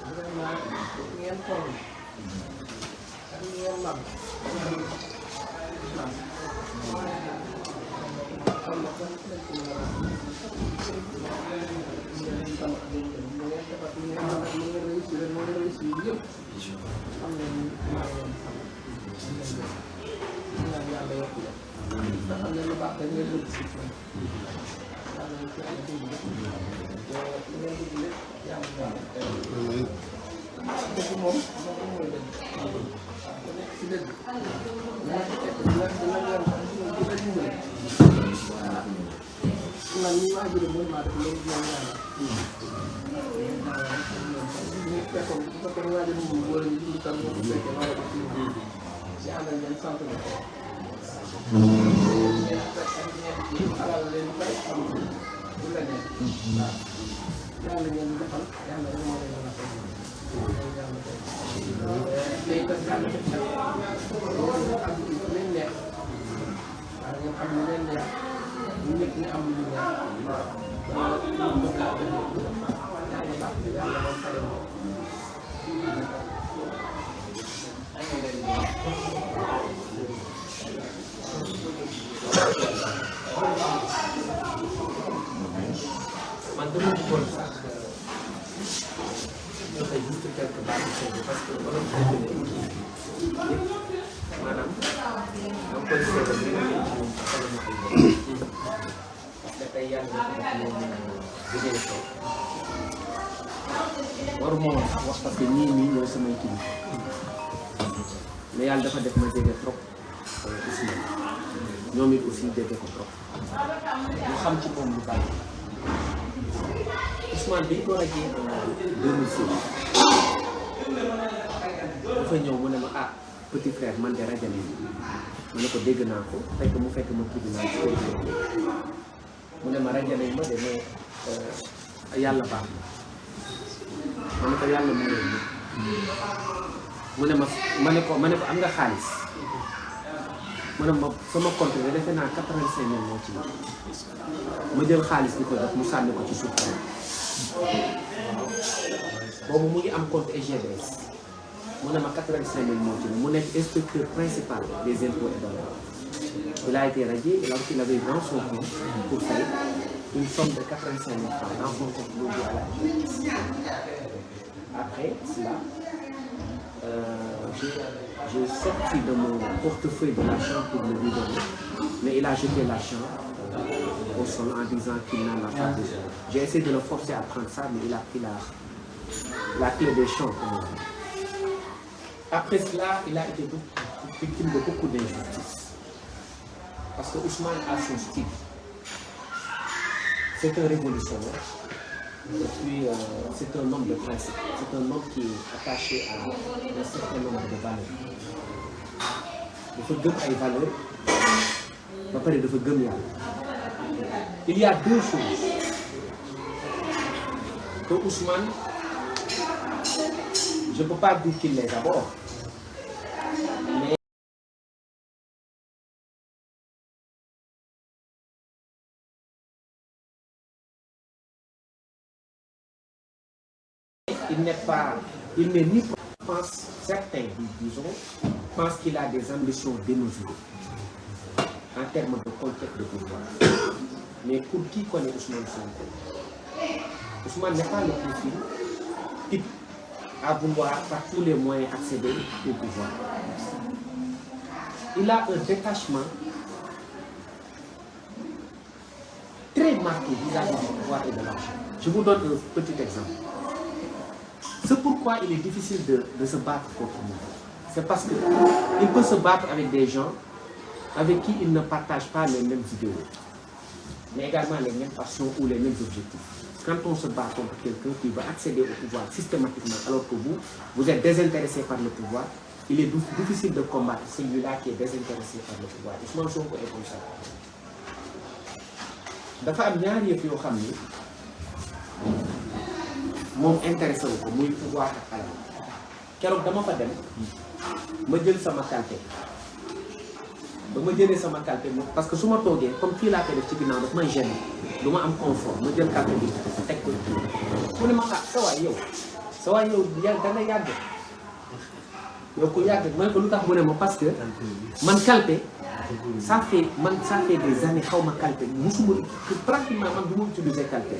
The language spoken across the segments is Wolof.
vraiment ngeen xool ak ngeen lam waruma wax parce que ñii ñooy samay kii mais yàlla dafa def ma jege trop Ousmane ñoom it aussi jege ko trop ñu xam ci moom lu bari Ousmane bi door a ji en 2006 dafa ñëw mu ne ma ah petit frère man de rajo ma ne ko dégg naa ko fekk mu fekk ma tribunal mu ne ma rajo nañ ma de mais yàlla baax na ma ne ko yàlla mu ngi mu ne ma ne ko am nga xaalis mu ne ma sama compte bi defe naa 85 000 moo ci ma jël xaalis bi ko def mu sànni ko ci suuf boobu mu ngi am compte EGBS mu ne ma 85 000 moo ci mu nekk inspecteur principal des impôts et domaines. Il a été radié, alors qu'il avait dans son compte pour faire une somme de 85 000 francs dans son compte logé à la justice. Après cela, j'ai sorti de mon portefeuille de l'argent pour le lui donner, mais il a jeté l'argent au sol en disant qu'il n'en a pas besoin. J'ai essayé de le forcer à prendre ça, mais il a pris la clé des champs. Après cela, il a été victime de beaucoup d'injustices. Parce que Ousmane a son style. C'est un révolutionnaire. Et puis, c'est un homme de principe. C'est un homme qui est attaché à un certain nombre de valeurs. Il faut gagner les valeurs. Il faut gagner. Il y a deux choses que Ousmane, je ne peux pas dire qu'il les aborde. Mais il n'est ni pense, certains disons, pensent qu'il a des ambitions démesurées en termes de conquête de pouvoir. Mais pour qui connaît Ousmane Sonko, Ousmane n'est pas le profil type à vouloir par tous les moyens accéder au pouvoir. Il a un détachement très marqué vis-à-vis du pouvoir et de l'argent. Je vous donne un petit exemple. C'est pourquoi il est difficile de se battre contre nous. C'est parce qu'il peut se battre avec des gens avec qui il ne partage pas les mêmes idéaux, mais également les mêmes passions ou les mêmes objectifs. Quand on se bat contre quelqu'un qui va accéder au pouvoir systématiquement, alors que vous êtes désintéressé par le pouvoir, il est difficile de combattre celui-là qui est désintéressé par le pouvoir. Ousmane Sonko est comme ça. dafa am ñaari yëf yoo xam ni moom intéressé wu ko muy pouvoir ak alal keroog dama fa dem ma jël sama kalpe ba ma jëlee sama kalpe parce que su ma toogee comme fii laa koy def ci ginnaaw daf may gêner du ma am confort ma jël kalpe bi teg ko mu ne ma ah sa waay yow sa waay yow da nga yàgg yow ku yàgg mooy ko lu tax mu ne ma parce que man kalpe ça fait des années xaw ma kalpe musuma pratiquement man du ma utiliser kalpe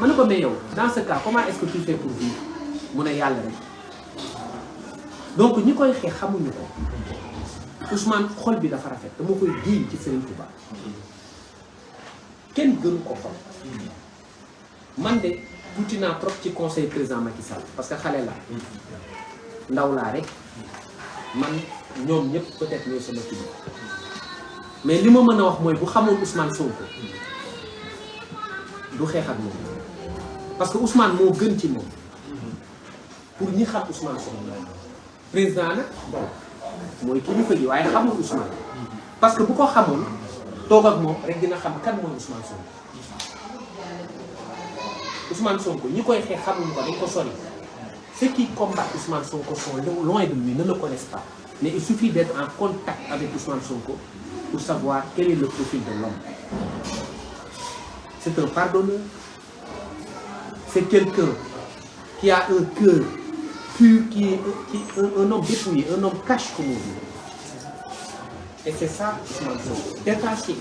ma ne ko mais yow dans ce cas comment est-ce que tu fais pour vivre mu ne yàlla rek donc ñi koy xeex xamuñu ko Ousmane xol bi dafa rafet dama koy giiñ ci Serigne Touba kenn gënu ko xol man de tuuti naa trop ci conseil président Macky Sall parce que xale la ndaw laa rek man ñoom ñëpp peut-être ñooy sama kii mais li ma mën a wax mooy bu xamoon Ousmane Sonko du xeex ak moom parce que Ousmane moo gën ci moom pour ñi xam Ousmane Sonko président nag bon mooy kilifa gi waaye xamul Ousmane parce que bu ko xamoon toog ak moom rek dina xam kan mooy Ousmane Sonko Ousmane Sonko ñi koy xeex xamuñu ko dañ ko sori ceux qui combattent Ousmane Sonko sont loin de lui ne le connaissent pas mais il suffit d'être en contact avec Ousmane Sonko pour savoir quel est le profil de l'homme. C'est un pardonneur, c'est quelqu'un qui a un cœur pur, qui est un homme dépouillé, un homme cash comme on dit. Et c'est ça Ousmane Sonko, détaché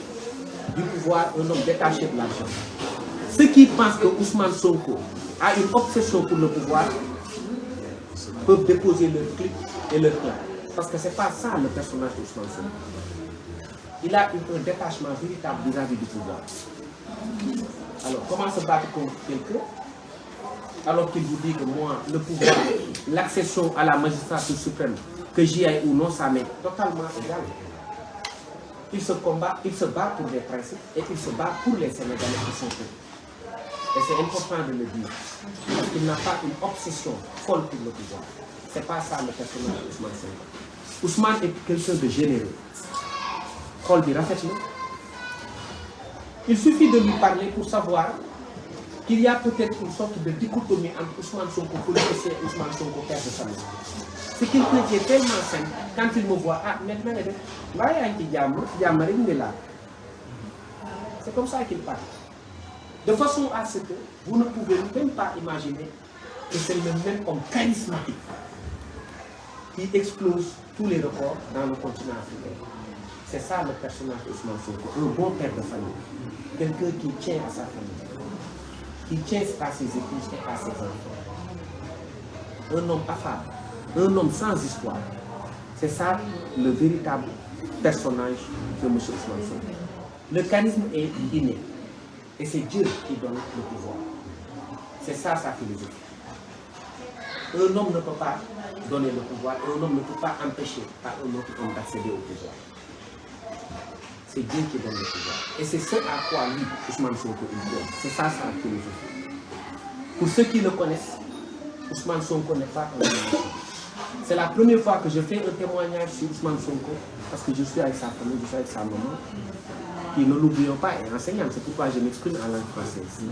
du pouvoir, un homme détaché de l'argent. Ceux qui pensent que Ousmane Sonko a une obsession pour le pouvoir peuvent déposer leur clip et leur clan. Parce que c'est pas ça le personnage d'Ousmane Sonko. Il a un détachement véritable vis-à-vis du pouvoir. Alors, comment se battre contre quelqu'un alors qu'il vous dit que moi, le pouvoir, l'accession à la magistrature suprême, que j'y aille ou non, ça m'est totalement égal. Il se combat, il se bat pour des principes et il se bat pour les Sénégalais qui sont eux. Et c'est important de le dire. Parce qu'il n'a pas une obsession folle pour le pouvoir. C'est pas ça le personnage d'Ousmane Sonko. Ousmane est quelqu'un de généreux. Il suffit de lui parler pour savoir qu'il y a peut-être une sorte de dichotomie entre Ousmane Sonko politicien et Ousmane Sonko père de famille. C'est quelqu'un qui est tellement simple, quand il me voit, ah, maintenant, c'est comme ça qu'il parle. De façon à ce que vous ne pouvez même pas imaginer que c'est le même homme charismatique qui explose tous les records dans le continent africain. C'est ça le personnage d'Ousmane Sonko, un bon père de famille, quelqu'un qui tient à sa famille, qui tient à ses épouses et à ses enfants. Un homme affable, un homme sans histoire. C'est ça le véritable personnage de M. Ousmane Sonko. Le charisme est inné et c'est Dieu qui donne le pouvoir. C'est ça sa philosophie. Un homme ne peut pas donner le pouvoir, un homme ne peut pas empêcher à un autre homme d'accéder au pouvoir. C'est Dieu qui donne le pouvoir. Et c'est ce à quoi lui, Ousmane Sonko, il donne. C'est ça sa philosophie. Pour ceux qui le connaissent, Ousmane Sonko n'est pas un homme. C'est la première fois que je fais un témoignage sur Ousmane Sonko, parce que je suis avec sa famille, je suis avec sa maman, qui ne l'oublions pas, est enseignante. C'est pourquoi je m'exprime en langue française.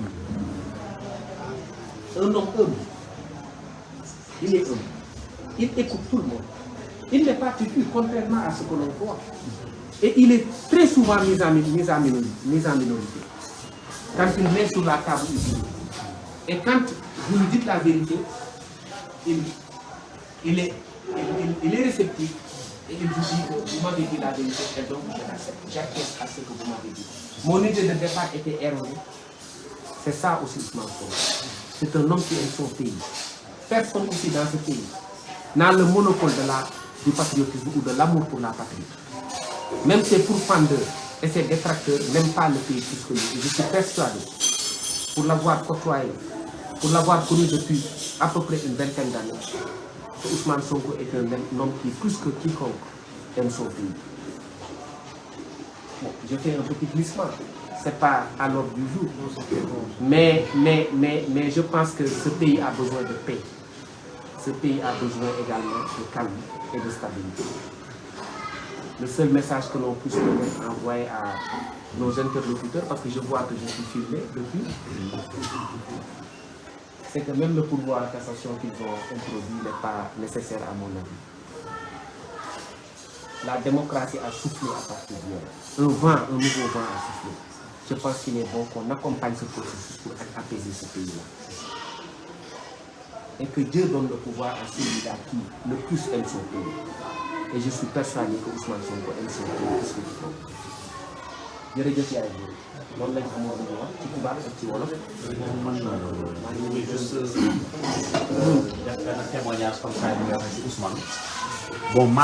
Un homme humble. Il est humble. Il écoute tout le monde. Il n'est pas têtu, contrairement à ce que l'on croit. Et il est très souvent mis en minorité. Quand il met sur la table, il dit. Et quand vous lui dites la vérité, il est réceptif. Et il vous dit que vous m'avez dit la vérité, et donc je l'accepte. J'acquiesce à ce que vous m'avez dit. Mon idée de départ était erronée. C'est ça aussi Ousmane Sonko. C'est un homme qui aime son pays. Personne ici dans ce pays n'a le monopole du patriotisme ou de l'amour pour la patrie. Même ses pourfendeurs et ses détracteurs n'aiment pas le pays plus que lui. Je suis persuadé, pour l'avoir côtoyé, pour l'avoir connu depuis à peu près une vingtaine d'années, que Ousmane Sonko est un homme qui, plus que quiconque, aime son pays. Bon, je fais un petit glissement. Ce n'est pas à l'ordre du jour. Mais je pense que ce pays a besoin de paix. Ce pays a besoin également de calme et de stabilité. Le seul message que l'on puisse envoyer à nos interlocuteurs, parce que je vois que je suis filmé depuis, c'est que même le pouvoir de cassation qu'ils ont introduit n'est pas nécessaire à mon avis. La démocratie a soufflé à partir d'hier. Un nouveau vent a soufflé. Je pense qu'il est bon qu'on accompagne ce processus pour apaiser ce pays-là. et que Dieu donne le pouvoir à celui-là qui le plus aime son pays. Et je suis persuadé que Ousmane Sonko aime son pays plus que du peuple. jërëjëf yaay boobu loolu lañ amoon lu wax ci tubaab ak ci wolof. man juste def benn témoignage comme ça bi nga waxee ci Ousmane. bon mal